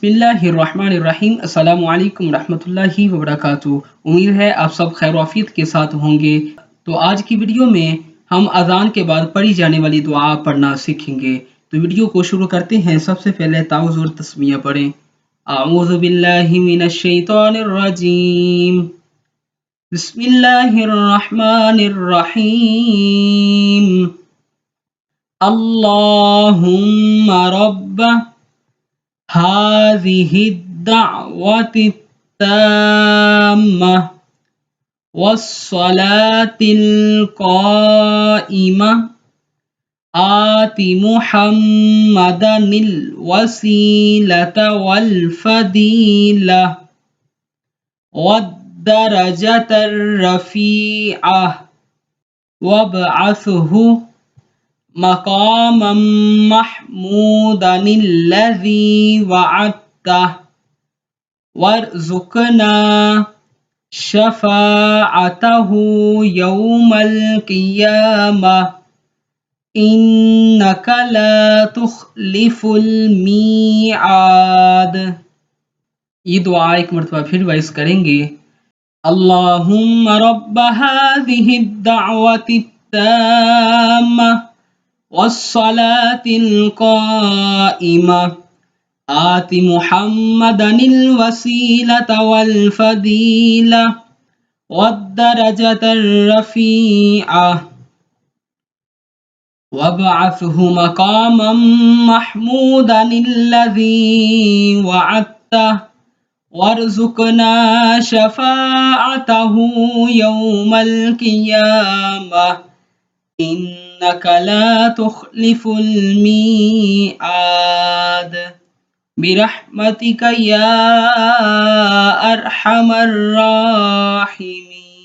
بسم اللہ الرحمن الرحیم۔ السلام علیکم ورحمۃ اللہ وبرکاتہ۔ امید ہے آپ سب خیر و عافیت کے ساتھ ہوں گے۔ تو آج کی ویڈیو میں ہم اذان کے بعد پڑھی جانے والی دعا پڑھنا سیکھیں گے۔ تو ویڈیو کو شروع کرتے ہیں۔ سب سے پہلے تعوذ اور تسمیہ پڑھیں۔ اعوذ باللہ من الشیطان الرجیم، بسم اللہ الرحمن الرحیم۔ اللہم رب هذه الدعوة التامة والصلاة القائمة آت محمدا الوسيلة والفضيلة والدرجة الرفيعة وابعثه مقاما محمودا الذي وعدته وارزقنا شفاعته يوم القيامة إنك لا تخلف الميعاد۔ یہ دعا ایک مرتبہ پھر وائس کریں گے۔ اللہم رب هذه الدعوة التامة والصلاة القائمة آت محمدا الوسيلة والفضيلة والدرجة الرفيعة وابعثه مقاما محمودا الذي وعدته وارزقنا شفاعته يوم القيامة إنك لا تخلف الميعاد برحمتك يا أرحم الراحمين۔